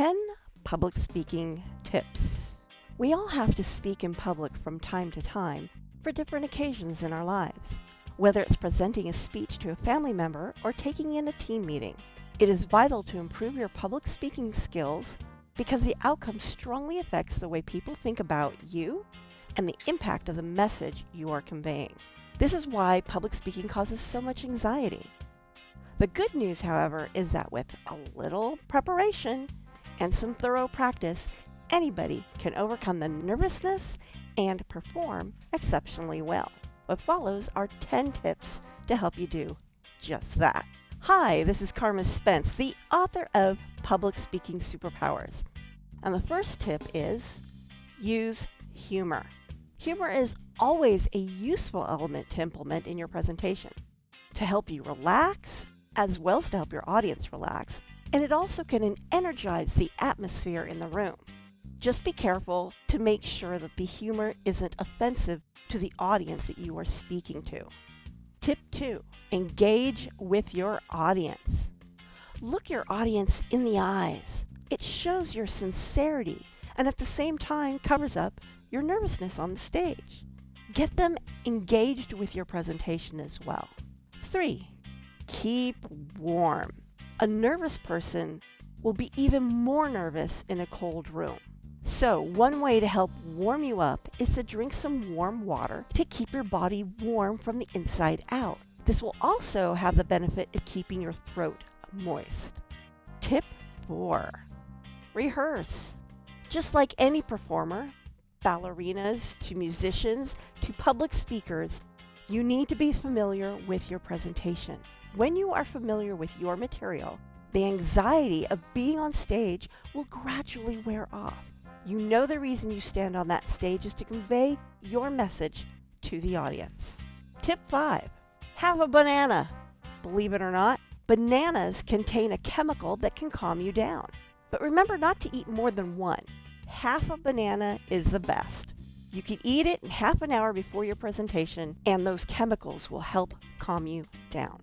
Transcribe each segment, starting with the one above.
10 public speaking tips. We all have to speak in public from time to time for different occasions in our lives, whether it's presenting a speech to a family member or taking in a team meeting. It is vital to improve your public speaking skills because the outcome strongly affects the way people think about you and the impact of the message you are conveying. This is why public speaking causes so much anxiety. The good news, however, is that with a little preparation and some thorough practice, anybody can overcome the nervousness and perform exceptionally well. What follows are 10 tips to help you do just that. Hi, this is Carma Spence, the author of Public Speaking Superpowers. And the first tip is use humor. Humor is always a useful element to implement in your presentation to help you relax, as well as to help your audience relax, and it also can energize the atmosphere in the room. Just be careful to make sure that the humor isn't offensive to the audience that you are speaking to. Tip 2, engage with your audience. Look your audience in the eyes. It shows your sincerity and at the same time covers up your nervousness on the stage. Get them engaged with your presentation as well. 3, keep warm. A nervous person will be even more nervous in a cold room. So one way to help warm you up is to drink some warm water to keep your body warm from the inside out. This will also have the benefit of keeping your throat moist. Tip 4, rehearse. Just like any performer, ballerinas to musicians to public speakers, you need to be familiar with your presentation. When you are familiar with your material, the anxiety of being on stage will gradually wear off. You know the reason you stand on that stage is to convey your message to the audience. Tip 5, have a banana. Believe it or not, bananas contain a chemical that can calm you down. But remember not to eat more than one. Half a banana is the best. You can eat it in half an hour before your presentation, and those chemicals will help calm you down.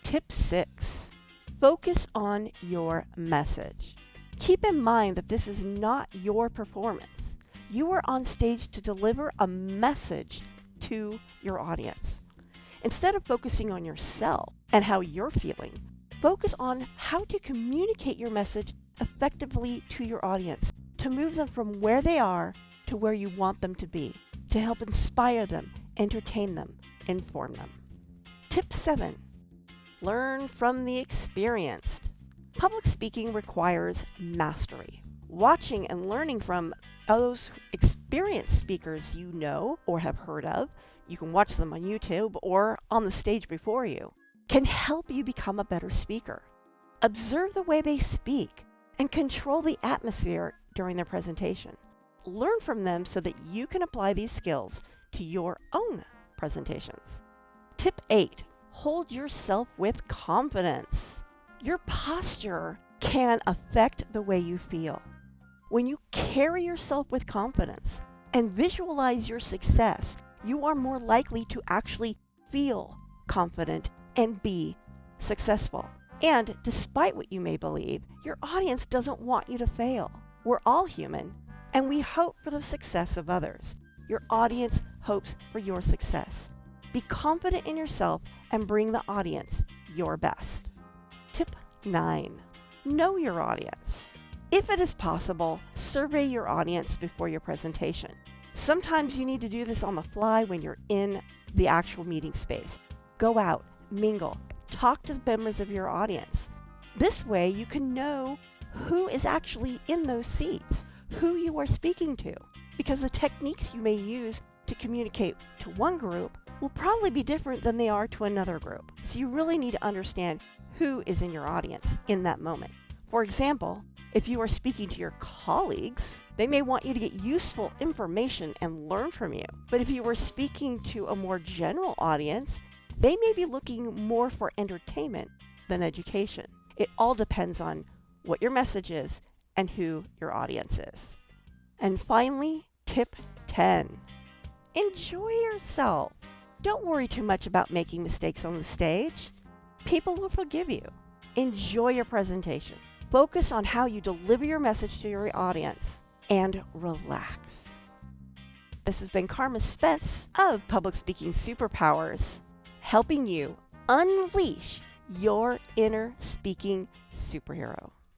Tip 6, focus on your message. Keep in mind that this is not your performance. You are on stage to deliver a message to your audience. Instead of focusing on yourself and how you're feeling, focus on how to communicate your message effectively to your audience, to move them from where they are to where you want them to be, to help inspire them, entertain them, inform them. Tip 7, learn from the experienced. Public speaking requires mastery. Watching and learning from those experienced speakers you know or have heard of, you can watch them on YouTube or on the stage before you, can help you become a better speaker. Observe the way they speak and control the atmosphere during their presentation. Learn from them so that you can apply these skills to your own presentations. Tip 8, hold yourself with confidence. Your posture can affect the way you feel. When you carry yourself with confidence and visualize your success, you are more likely to actually feel confident and be successful. And despite what you may believe, your audience doesn't want you to fail. We're all human, and we hope for the success of others. Your audience hopes for your success. Be confident in yourself and bring the audience your best. Tip 9, know your audience. If it is possible, survey your audience before your presentation. Sometimes you need to do this on the fly when you're in the actual meeting space. Go out, mingle, talk to the members of your audience. This way you can know who is actually in those seats, who you are speaking to, because the techniques you may use to communicate to one group will probably be different than they are to another group. So you really need to understand who is in your audience in that moment. For example, if you are speaking to your colleagues, they may want you to get useful information and learn from you. But if you were speaking to a more general audience, they may be looking more for entertainment than education. It all depends on what your message is and who your audience is. And finally, tip 10, enjoy yourself. Don't worry too much about making mistakes on the stage. People will forgive you. Enjoy your presentation. Focus on how you deliver your message to your audience and relax. This has been Carma Spence of Public Speaking Superpowers, helping you unleash your inner speaking superhero.